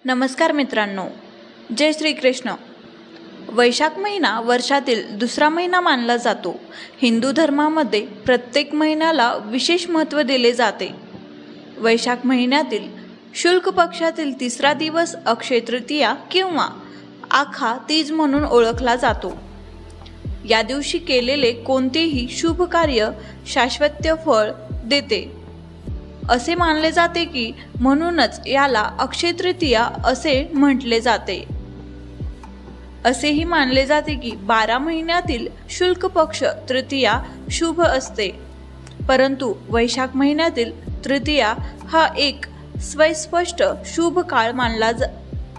नमस्कार मित्रांनो, जय श्री कृष्ण। वैशाख महिना वर्षातील दुसरा महिना मानला जातो। हिंदू धर्मामध्ये प्रत्येक महिन्याला विशेष महत्त्व दिले जाते। वैशाख महिन्यातील शुक्ल पक्षातील तिसरा दिवस अक्षय तृतीया किंवा आखा तीज म्हणून ओळखला जातो। या दिवशी केलेले कोणतेही शुभ कार्य शाश्वत फळ देते असे मानले जाते की म्हणूनच याला अक्षय तृतीया असे म्हटले जाते। असेही मानले जाते की 12 महिन्यातील शुक्ल पक्ष तृतीया शुभ असते, परंतु वैशाख महिन्यातील तृतीया हा एक स्वस्पष्ट शुभ काळ मानला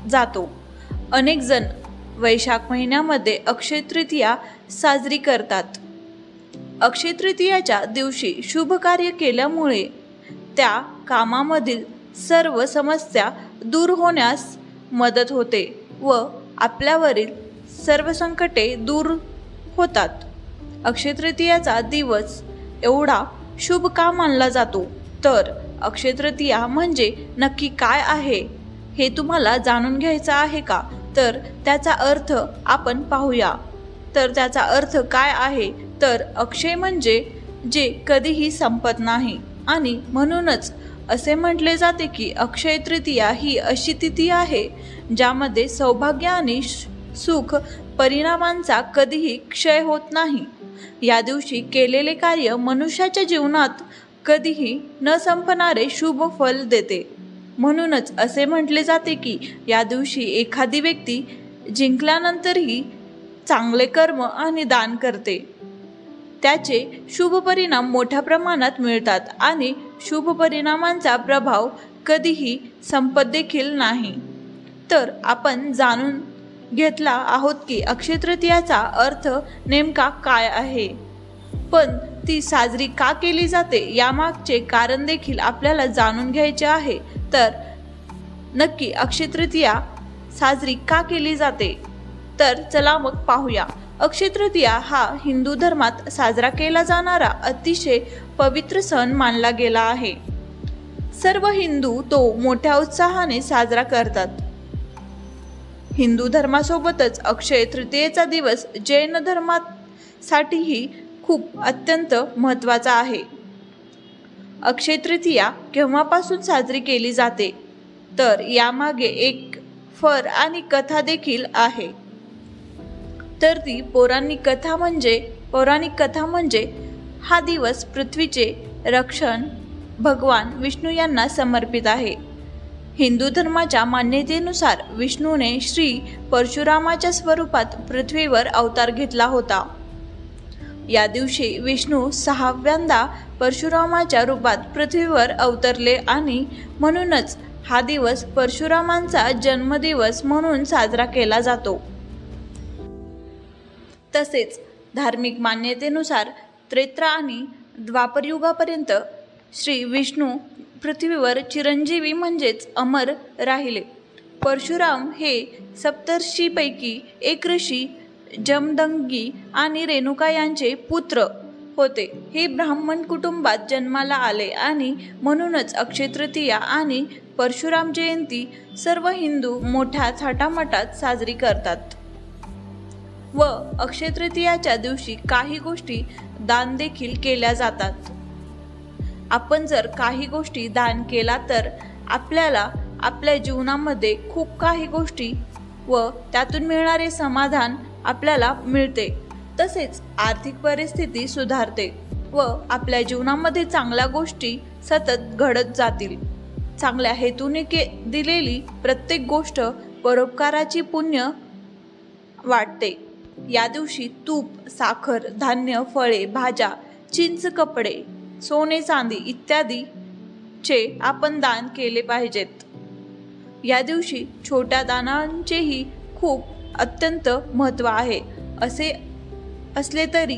जातो। अनेक जण वैशाख महिन्यामध्ये अक्षय तृतीया साजरी करतात। अक्षय तृतीयाच्या दिवशी शुभ कार्य केल्यामुळे त्या कामामधील सर्व समस्या दूर होण्यास मदत होते व आपल्यावरील सर्व संकटे दूर होतात। अक्षय तृतीयाचा दिवस एवढा शुभ का मानला जातो, तर अक्षय तृतीया म्हणजे नक्की काय आहे हे तुम्हाला जाणून घ्यायचं आहे का? तर त्याचा अर्थ आपण पाहूया। तर त्याचा अर्थ काय आहे, तर अक्षय म्हणजे जे कधीही संपत नाही आणि म्हणूनच असे म्हटले जाते की अक्षय तृतीया ही अशी तिथी आहे ज्यामध्ये सौभाग्य आणि सुख परिणामांचा कधीही क्षय होत नाही। या दिवशी केलेले कार्य मनुष्याच्या जीवनात कधीही न संपणारे शुभ फल देते। म्हणूनच असे म्हटले जाते की या दिवशी एखादी व्यक्ती जिंकल्यानंतरही चांगले कर्म आणि दान करते, त्याचे शुभ परिणाम मोठ्या प्रमाणात मिळतात आणि शुभ परिणामांचा प्रभाव कधीही संपत देखील नाही। तर आपण जाणून घेतला आहोत की अक्षय तृतीयाचा अर्थ नेमका काय आहे, पण ती साजरी का केली जाते यामागचे कारण देखील आपल्याला जाणून घ्यायचे आहे। तर नक्की अक्षय तृतीया साजरी का केली जाते, तर चला मग पाहूया। अक्षय तृतीया हा हिंदू धर्मात साजरा केला जाणारा अतिशय पवित्र सण मानला गेला आहे। सर्व हिंदू तो मोठ्या उत्साहाने साजरा करतात। हिंदू धर्मासोबतच अक्षय तृतीयेचा दिवस जैन धर्मासाठीही खूप अत्यंत महत्त्वाचा आहे। अक्षय तृतीया केव्हापासून साजरी केली जाते, तर यामागे एक फर आणि कथा देखील आहे। तर ती पौराणिक कथा म्हणजे हा दिवस पृथ्वीचे रक्षण भगवान विष्णू यांना समर्पित आहे। हिंदू धर्माच्या मान्यतेनुसार विष्णूने श्री परशुरामाच्या स्वरूपात पृथ्वीवर अवतार घेतला होता। या दिवशी विष्णू 6व्यांदा परशुरामाच्या रूपात पृथ्वीवर अवतरले आणि म्हणूनच हा दिवस परशुरामांचा जन्मदिवस म्हणून साजरा केला जातो। तसेच धार्मिक मान्यतेनुसार त्रेता आणि द्वापर युगापर्यंत श्री विष्णू पृथ्वीवर चिरंजीवी म्हणजेच अमर राहिले। परशुराम हे सप्तर्षीपैकी एक ऋषी जमदग्नी आणि रेणुका यांचे पुत्र होते। हे ब्राह्मण कुटुंबात जन्माला आले आणि म्हणूनच अक्षय तृतीया आणि परशुराम जयंती सर्व हिंदू मोठ्या थाटामाटात साजरी करतात व अक्षय तृतीयाच्या दिवशी काही गोष्टी दान देखील केल्या जातात। आपण जर काही गोष्टी दान केला तर आपल्याला आपल्या जीवनामध्ये खूप काही गोष्टी व त्यातून मिळणारे समाधान आपल्याला मिळते। तसेच आर्थिक परिस्थिती सुधारते व आपल्या जीवनामध्ये चांगल्या गोष्टी सतत घडत जातील। चांगल्या हेतूने दिलेली प्रत्येक गोष्ट परोपकाराची पुण्य वाटते। या दिवशी तूप, साखर, धान्य, फळे, भाज्या, चिंच, कपडे, सोने, चांदी इत्यादीचे आपण दान केले पाहिजेत। या दिवशी छोट्या दानांचेही खूप अत्यंत महत्त्व आहे। असे असले तरी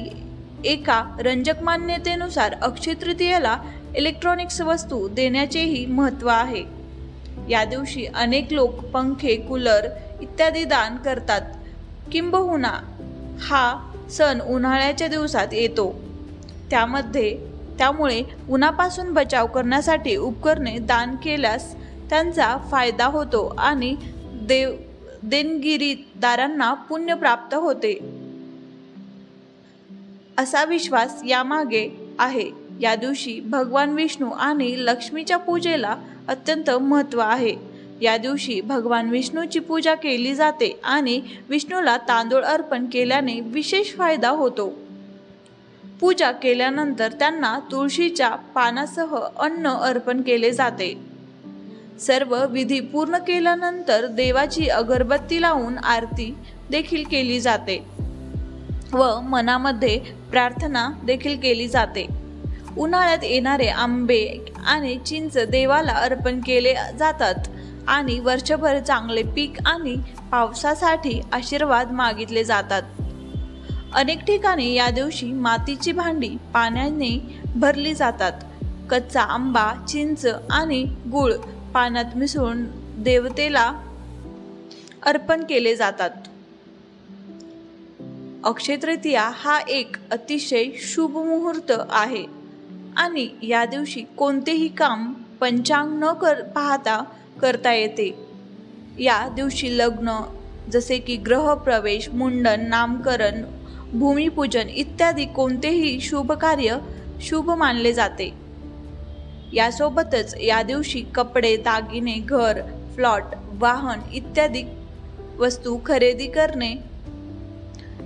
एका रंजक मान्यतेनुसार अक्षय तृतीयेला इलेक्ट्रॉनिक्स वस्तू देण्याचेही महत्त्व आहे। या दिवशी अनेक लोक पंखे, कूलर इत्यादी दान करतात। किंबहुना हा सण उन्हाळ्याच्या दिवसात येतो, त्यामुळे उन्हापासून बचाव करण्यासाठी उपकरणे दान केल्यास त्यांचा फायदा होतो आणि देणगीदारांना पुण्य प्राप्त होते असा विश्वास यामागे आहे. या दिवशी भगवान विष्णू आणि लक्ष्मीच्या पूजेला अत्यंत महत्त्व आहे. या दिवशी भगवान विष्णूची पूजा केली जाते आणि विष्णूला तांदूळ अर्पण केल्याने विशेष फायदा होतो. पूजा केल्यानंतर त्यांना तुळशीच्या पानासह अन्न अर्पण केले जाते. सर्व विधी पूर्ण केल्यानंतर देवाची अगरबत्ती लावून आरती देखील केली जाते व मनामध्ये प्रार्थना देखील केली जाते. उन्हाळ्यात येणारे आंबे आणि चिंच देवाला अर्पण केले जातात आणि वर्षभर चांगले पीक आणि पावसासाठी आशीर्वाद मागितले जातात. अनेक ठिकाणी या दिवशी मातीची भांडी पाण्याने भरली जातात. कच्चा आंबा, चिंच आणि गूळ पाण्यात मिसळून देवतेला अर्पण केले जातात. अक्षय तृतीया हा एक अतिशय शुभ मुहूर्त आहे आणि या दिवशी कोणतेही काम पंचांग न पाहता करता येते. या दिवशी लग्न जसे की गृहप्रवेश, मुंडन, नामकरण, भूमिपूजन इत्यादी कोणतेही शुभ कार्य शुभ मानले जाते. यासोबतच या दिवशी कपडे, दागिने, घर, प्लॉट, वाहन इत्यादी वस्तू खरेदी करणे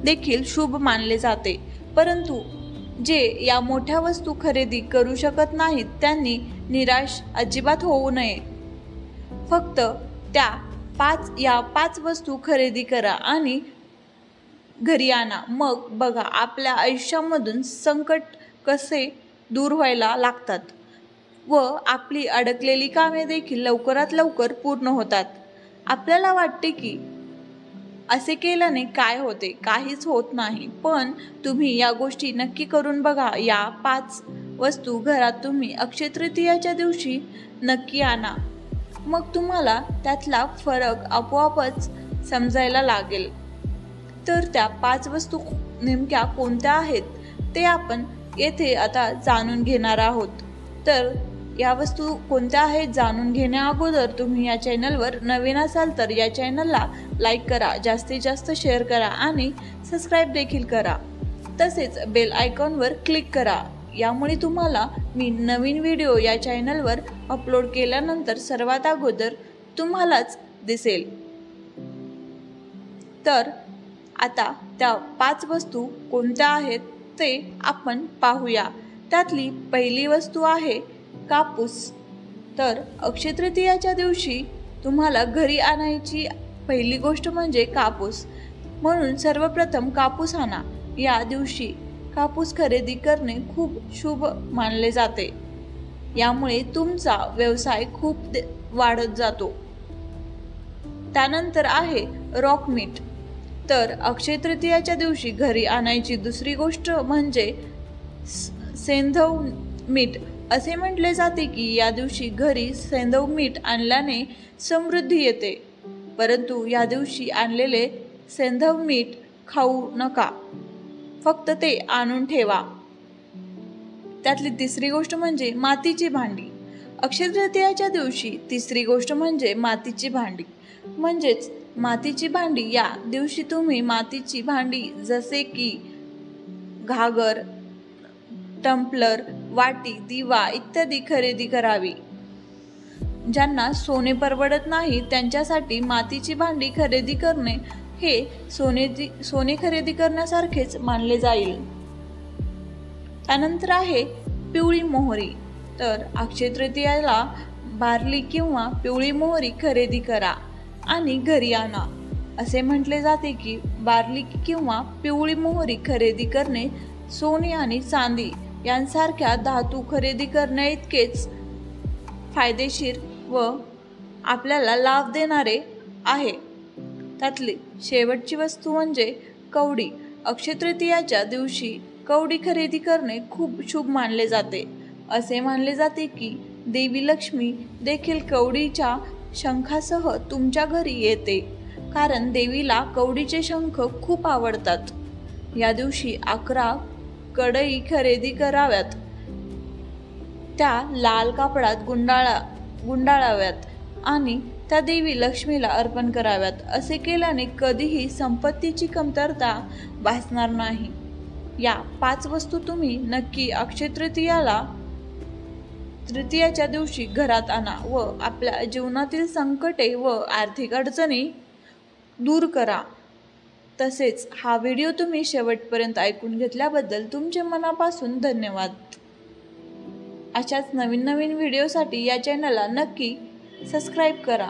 देखील शुभ मानले जाते. परंतु जे या मोठ्या वस्तू खरेदी करू शकत नाहीत त्यांनी निराश अजिबात होऊ नये. फक्त या पाच वस्तू खरेदी करा आणि घरी आणा. मग बघा आपल्या आयुष्यामधून संकट कसे दूर व्हायला लागतात व आपली अडकलेली कामे देखील लवकरात लवकर पूर्ण होतात. आपल्याला वाटते की असे केल्याने काय होते, काहीच होत नाही. पण तुम्ही या गोष्टी नक्की करून बघा. या 5 वस्तू घरात तुम्ही अक्षय तृतीयाच्या दिवशी नक्की आणा. मग तुम्हाला त्यातला फरक आपोआपच समजायला लागेल. तर त्या 5 वस्तू नेमक्या कोणत्या आहेत ते आपण येथे आता जाणून घेणार आहोत. तर या वस्तू कोणत्या आहेत जाणून घेण्या अगोदर तुम्ही या चॅनलवर नवीन असाल तर या चॅनलला लाईक करा, जास्तीत जास्त शेअर करा आणि सबस्क्राईब देखील करा. तसेच बेल आयकॉनवर क्लिक करा. यामुळे तुम्हाला मी नवीन व्हिडिओ या चॅनलवर अपलोड केल्यानंतर सर्वात अगोदर तुम्हालाच दिसेल. तर आता त्या 5 वस्तू कोणत्या आहेत ते आपण पाहूया. त्यातली पहिली वस्तू आहे कापूस. तर अक्षय तृतीयाच्या दिवशी तुम्हाला घरी आणायची पहिली गोष्ट म्हणजे कापूस. म्हणून सर्वप्रथम कापूस आणा. या दिवशी कापूस खरेदी करणे खूप शुभ मानले जाते. यामुळे तुमचा व्यवसाय खूप वाढत जातो. त्यानंतर आहे रॉक मीठ. तर अक्षय तृतीयाच्या दिवशी घरी आणायची दुसरी गोष्ट म्हणजे सेंधव मीठ. असे म्हटले जाते की या दिवशी घरी सेंधव मीठ आणल्याने समृद्धी येते. परंतु या दिवशी आणलेले सेंधव मीठ खाऊ नका, फक्त ते आणून ठेवा. त्यातली तिसरी गोष्ट म्हणजे मातीची भांडी. अक्षय तृतीयाच्या दिवशी तिसरी गोष्ट म्हणजे मातीची भांडी. म्हणजेच मातीची भांडी. या दिवशी तुम्ही मातीची भांडी जसे की घागर, टम्पलर, वाटी, दिवा इत्यादी खरेदी करावी. ज्यांना सोने परवडत नाही त्यांच्यासाठी मातीची भांडी खरेदी करणे हे सोने खरेदी करण्यासारखेच मानले जाईल. त्यानंतर आहे पिवळी मोहरी. तर अक्षय तृतीयाला बार्ली किंवा पिवळी मोहरी खरेदी करा आणि घरी आणा. असे म्हटले जाते की बार्ली किंवा पिवळी मोहरी खरेदी करणे सोने आणि चांदी यांसारख्या धातू खरेदी करण्याइतकेच फायदेशीर व आपल्याला लाभ देणारे आहे. त्यातली शेवटची वस्तू म्हणजे कवडी. अक्षय तृतीयाच्या दिवशी कवडी खरेदी करणे खूप शुभ मानले जाते. असे मानले जाते की देवी लक्ष्मी देखील कवडीच्या शंखासह तुमच्या घरी येते, कारण देवीला कवडीचे शंख खूप आवडतात. या दिवशी 11 कढई खरेदी कराव्यात. त्या लाल कापडात गुंडाळाव्यात आणि त्या देवी लक्ष्मीला अर्पण कराव्यात. असे केल्याने कधीही संपत्तीची कमतरता भासणार नाही. या 5 वस्तू तुम्ही नक्की अक्षय तृतीयाच्या दिवशी घरात आणा व आपल्या जीवनातील संकटे व आर्थिक अडचणी दूर करा. तसेच हा व्हिडिओ तुम्ही शेवटपर्यंत ऐकून घेतल्याबद्दल तुमचे मनापासून धन्यवाद. अशाच नवीन व्हिडिओसाठी या चॅनलला नक्की सबस्क्राईब करा.